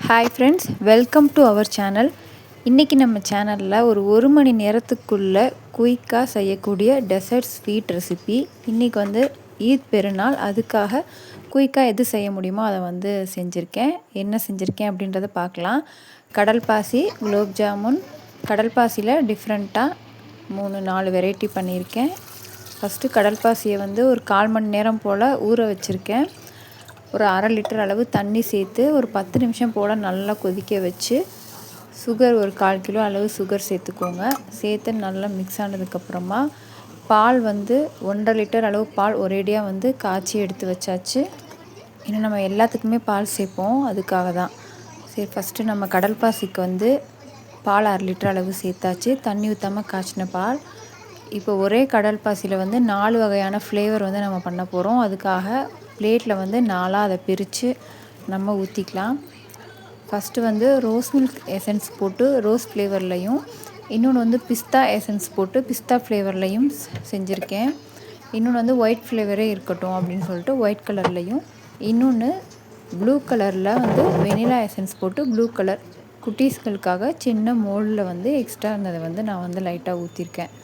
Hi friends, welcome to our channel. இன்றைக்கி நம்ம சேனலில் ஒரு மணி நேரத்துக்குள்ளே குயிக்காக செய்யக்கூடிய டெசர்ட் ஸ்வீட் ரெசிபி. இன்றைக்கி ஈத் பெருநாள், அதுக்காக குயிக்காக எது செய்ய முடியுமோ அதை செஞ்சுருக்கேன். என்ன செஞ்சுருக்கேன் அப்படின்றத பார்க்கலாம். கடல் பாசி குலோப் ஜாமுன். கடல் பாசியில் டிஃப்ரெண்ட்டாக 3-4 வெரைட்டி பண்ணியிருக்கேன். ஃபஸ்ட்டு கடல் பாசியை ஒரு 1/4 மணி நேரம் போல் ஊற வச்சுருக்கேன். ஒரு 1/2 லிட்டர் அளவு தண்ணி சேர்த்து ஒரு 10 நிமிஷம் போல் நல்லா கொதிக்க வச்சு சுகர் ஒரு 1/4 கிலோ அளவு சுகர் சேர்த்துக்கோங்க. சேர்த்து நல்லா மிக்ஸ் ஆனதுக்கப்புறமா பால் 1.5 லிட்டர் அளவு பால் ஒரேடியாக காய்ச்சி எடுத்து வச்சாச்சு. இன்னும் நம்ம எல்லாத்துக்குமே பால் சேர்ப்போம், அதுக்காக தான். சரி, ஃபஸ்ட்டு நம்ம கடல் பாசிக்கு பால் 1/2 லிட்டர் அளவு சேர்த்தாச்சு. தண்ணி ஊற்றாமல் காய்ச்சின பால். இப்போ ஒரே கடல் பாசியில் 4 வகையான ஃப்ளேவர் நம்ம பண்ண போகிறோம். அதுக்காக பிளேட்டில் 4ஆக அதை பிரித்து நம்ம ஊற்றிக்கலாம். ஃபஸ்ட்டு ரோஸ் மில்க் எசன்ஸ் போட்டு ரோஸ் ஃப்ளேவர்லையும், இன்னொன்று பிஸ்தா எசன்ஸ் போட்டு பிஸ்தா ஃப்ளேவர்லையும் செஞ்சுருக்கேன். இன்னொன்று ஒயிட் ஃப்ளேவரே இருக்கட்டும் அப்படின்னு சொல்லிட்டு ஒயிட் கலர்லையும், இன்னொன்று ப்ளூ கலரில் வெனிலா எசன்ஸ் போட்டு ப்ளூ கலர் குட்டீஸ்களுக்காக சின்ன மோல்டில் எக்ஸ்ட்ரா இருந்ததை நான் லைட்டாக ஊற்றிருக்கேன்.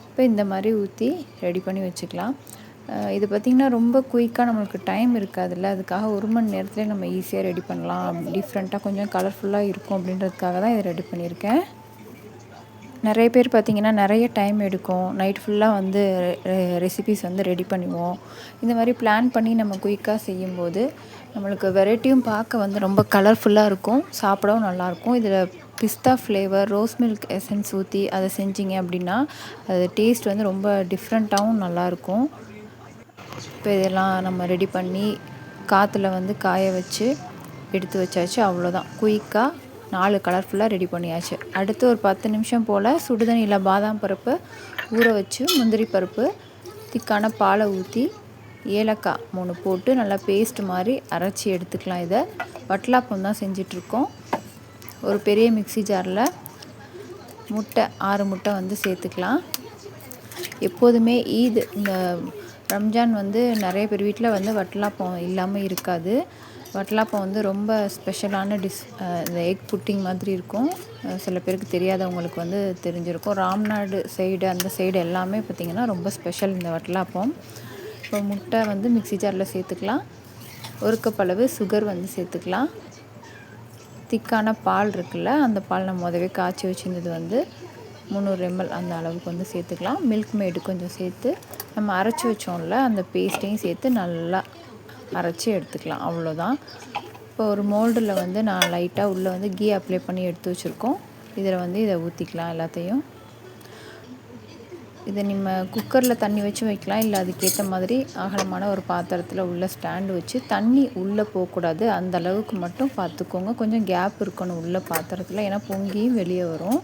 இப்போ இந்த மாதிரி ஊற்றி ரெடி பண்ணி வச்சுக்கலாம். இது பார்த்திங்கன்னா ரொம்ப குயிக்காக நம்மளுக்கு டைம் இருக்காதுல்ல, அதுக்காக 1 மணி நேரத்துலேயே நம்ம ஈஸியாக ரெடி பண்ணலாம். டிஃப்ரெண்ட்டாக கொஞ்சம் கலர்ஃபுல்லாக இருக்கும் அப்படின்றதுக்காக தான் இதை ரெடி பண்ணியிருக்கேன். நிறைய பேர் பார்த்திங்கன்னா நிறைய டைம் எடுக்கும். நைட் ஃபுல்லாக ரெசிபீஸ் ரெடி பண்ணுவோம். இந்த மாதிரி பிளான் பண்ணி நம்ம குயிக்காக செய்யும்போது நம்மளுக்கு வெரைட்டியும் பார்க்க ரொம்ப கலர்ஃபுல்லாக இருக்கும், சாப்பிடவும் நல்லாயிருக்கும். இதில் பிஸ்தா ஃப்ளேவர் ரோஸ் மில்க் எசன்ஸ் ஊற்றி அதை செஞ்சிங்க அப்படின்னா அது டேஸ்ட் ரொம்ப டிஃப்ரெண்ட்டாகவும் நல்லாயிருக்கும். இப்போ இதெல்லாம் நம்ம ரெடி பண்ணி காற்றுல காய வச்சு எடுத்து வச்சாச்சு. அவ்வளோதான், குயிக்காக 4 கலர்ஃபுல்லாக ரெடி பண்ணியாச்சு. அடுத்து ஒரு 10 நிமிஷம் போல் சுடுதண்ணியில் பாதாம் பருப்பு ஊற வச்சு, முந்திரி பருப்பு, திக்கான பாலை ஊற்றி, ஏலக்காய் 3 போட்டு நல்லா பேஸ்ட் மாதிரி அரைச்சி எடுத்துக்கலாம். இதை வட்டலாப்பம் தான் செஞ்சிட்ருக்கோம். ஒரு பெரிய மிக்ஸி ஜாரில் முட்டை 6 முட்டை சேர்த்துக்கலாம். எப்போதுமே ஈத் இந்த ரம்ஜான் நிறைய பேர் வீட்டில் வட்டலாப்பம் இல்லாமல் இருக்காது. வட்டலாப்பம் ரொம்ப ஸ்பெஷலான டிஷ். இந்த எக் புட்டிங் மாதிரி இருக்கும். சில பேருக்கு தெரியாதவங்களுக்கு தெரிஞ்சிருக்கும். ராம்நாடு சைடு, அந்த சைடு எல்லாமே பார்த்திங்கன்னா ரொம்ப ஸ்பெஷல் இந்த வட்டலாப்பம். இப்போ முட்டை மிக்ஸி ஜாரில் சேர்த்துக்கலாம். 1 கப் அளவு சுகர் சேர்த்துக்கலாம். திக்கான பால் இருக்குல்ல, அந்த பால் நம்ம முதவே காய்ச்சி வச்சுருந்தது 300 ml அந்த அளவுக்கு சேர்த்துக்கலாம். மில்க் மேடு கொஞ்சம் சேர்த்து நம்ம அரைச்சி வச்சோம்ல, அந்த பேஸ்ட்டையும் சேர்த்து நல்லா அரைச்சி எடுத்துக்கலாம். அவ்வளோதான். இப்போ ஒரு மோல்டில் நான் லைட்டாக உள்ளே கீ அப்ளை பண்ணி எடுத்து வச்சுருக்கோம். இதில் இதை ஊற்றிக்கலாம் எல்லாத்தையும். இதை நம்ம குக்கரில் தண்ணி வச்சு வைக்கலாம், இல்லை அதுக்கேற்ற மாதிரி அகலமான ஒரு பாத்திரத்தில் உள்ள ஸ்டாண்டு வச்சு, தண்ணி உள்ளே போகக்கூடாது, அந்த அளவுக்கு மட்டும் பார்த்துக்கோங்க. கொஞ்சம் கேப் இருக்கணும் உள்ள பாத்திரத்தில், ஏன்னா பொங்கியும் வெளியே வரும்.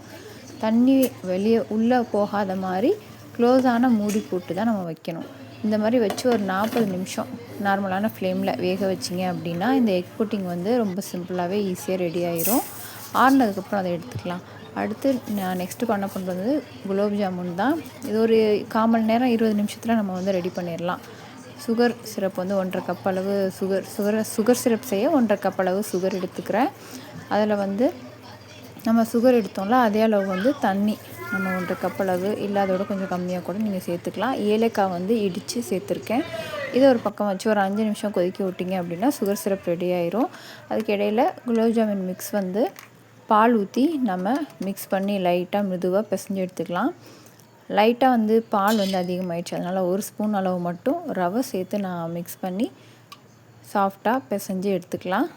தண்ணி வெளியே உள்ளே போகாத மாதிரி க்ளோஸான மூடி போட்டு தான் நம்ம வைக்கணும். இந்த மாதிரி வச்சு ஒரு 40 நிமிஷம் நார்மலான ஃப்ளேமில் வேக வச்சிங்க அப்படின்னா இந்த எக் புட்டிங் ரொம்ப சிம்பிளாகவே ஈஸியாக ரெடி ஆயிரும். ஆறுனதுக்கப்புறம் அதை எடுத்துக்கலாம். அடுத்து நான் நெக்ஸ்ட்டு பண்ண பண்ணுறது குலோப் ஜாமுன் தான். இது ஒரு 1/4 மணி நேரம் 20 நிமிஷத்தில் நம்ம ரெடி பண்ணிடலாம். சுகர் சிரப் 1.5 கப் அளவு சுகர் சிரப் செய்ய 1.5 கப் அளவு சுகர் எடுத்துக்கிறேன். அதில் நம்ம சுகர் எடுத்தோம்ல, அதே அளவு தண்ணி நம்ம 1.5 கப் அளவு, இல்லை அதோட கொஞ்சம் கம்மியாக கூட நீங்கள் சேர்த்துக்கலாம். ஏலக்காய் இடித்து சேர்த்துருக்கேன். இதை ஒரு பக்கம் வச்சு ஒரு 5 நிமிஷம் கொதிக்க விட்டிங்க அப்படின்னா சுகர் சிரப் ரெடி ஆயிரும். அதுக்கு இடையில் குலோப் ஜாமுன் மிக்ஸ் பால் ஊற்றி நம்ம மிக்ஸ் பண்ணி லைட்டாக மெதுவாக பிசைஞ்சு எடுத்துக்கலாம். லைட்டாக பால் அதிகமாகிடுச்சு, அதனால் 1 ஸ்பூன் அளவு மட்டும் ரவை சேர்த்து நான் மிக்ஸ் பண்ணி சாஃப்டாக பிசைஞ்சு எடுத்துக்கலாம்.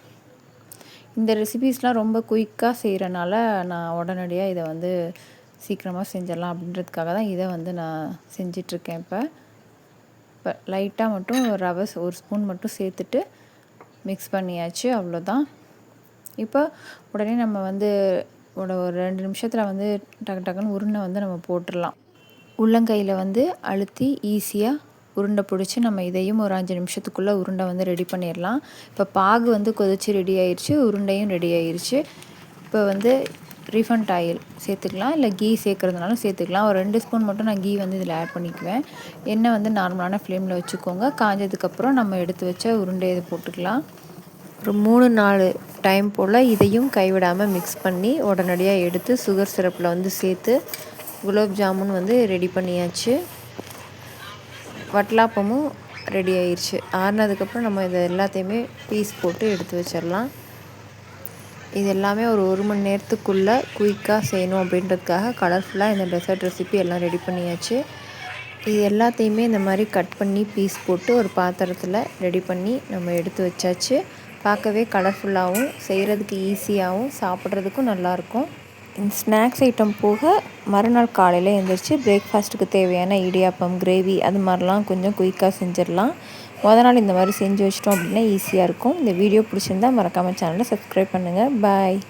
இந்த ரெசிபீஸ்லாம் ரொம்ப குயிக்காக செய்கிறனால நான் உடனடியாக இதை சீக்கிரமாக செஞ்சிடலாம் அப்படின்றதுக்காக தான் இதை நான் செஞ்சிட்ருக்கேன். இப்போ லைட்டாக மட்டும் ரவை 1 ஸ்பூன் மட்டும் சேர்த்துட்டு மிக்ஸ் பண்ணியாச்சு. அவ்வளோதான். இப்போ உடனே நம்ம ஒரு 2 நிமிஷத்தில் டக்கு டக்குன்னு உருண்டை நம்ம போட்டுடலாம். உள்ளங்கையில் அழுத்தி ஈஸியாக உருண்டை பிடிச்சி நம்ம இதையும் ஒரு 5 நிமிஷத்துக்குள்ளே உருண்டை ரெடி பண்ணிடலாம். இப்போ பாகு கொதிச்சு ரெடி ஆயிடுச்சு, உருண்டையும் ரெடி ஆயிடுச்சு. இப்போ ரீஃபண்ட் ஆயில் சேர்த்துக்கலாம், இல்லை கீ சேர்க்குறதுனாலும் சேர்த்துக்கலாம். ஒரு 2 ஸ்பூன் மட்டும் நான் கீ இதில் ஆட் பண்ணிக்குவேன். எண்ணெய் நார்மலான ஃப்ளேமில் வச்சுக்கோங்க. காஞ்சதுக்கப்புறம் நம்ம எடுத்து வச்ச உருண்டையை போட்டுக்கலாம். ஒரு 3-4 டைம் போல் இதையும் கைவிடாமல் மிக்ஸ் பண்ணி உடனடியாக எடுத்து சுகர் சிரப்பில் வந்து சேர்த்து குலோப் ஜாமுன் வந்து ரெடி பண்ணியாச்சு. வட்டலாப்பமும் ரெடி ஆயிடுச்சு. ஆறுனதுக்கப்புறம் நம்ம இதை எல்லாத்தையுமே பீஸ் போட்டு எடுத்து வச்சிடலாம். இது எல்லாமே ஒரு 1 மணி நேரத்துக்குள்ளே குயிக்காக செய்யணும் அப்படின்றதுக்காக கலர்ஃபுல்லாக இந்த டெசர்ட் ரெசிபி எல்லாம் ரெடி பண்ணியாச்சு. இது எல்லாத்தையுமே இந்த மாதிரி கட் பண்ணி பீஸ் போட்டு ஒரு பாத்திரத்தில் ரெடி பண்ணி நம்ம எடுத்து வச்சாச்சு. பார்க்கவே கலர்ஃபுல்லாகவும் செய்கிறதுக்கு ஈஸியாகவும் சாப்பிட்றதுக்கும் நல்லாயிருக்கும். இந்த ஸ்நாக்ஸ் ஐட்டம் போக மறுநாள் காலையில் எழுந்திரிச்சு பிரேக்ஃபாஸ்ட்டுக்கு தேவையான இடியாப்பம், கிரேவி அது மாதிரிலாம் கொஞ்சம் குயிக்காக செஞ்சிடலாம். நாள் இந்த மாதிரி செஞ்சு வச்சிட்டோம் அப்படின்னா ஈஸியாக இருக்கும். இந்த வீடியோ பிடிச்சிருந்தால் மறக்காமல் சேனலை சப்ஸ்கிரைப் பண்ணுங்கள். பாய்.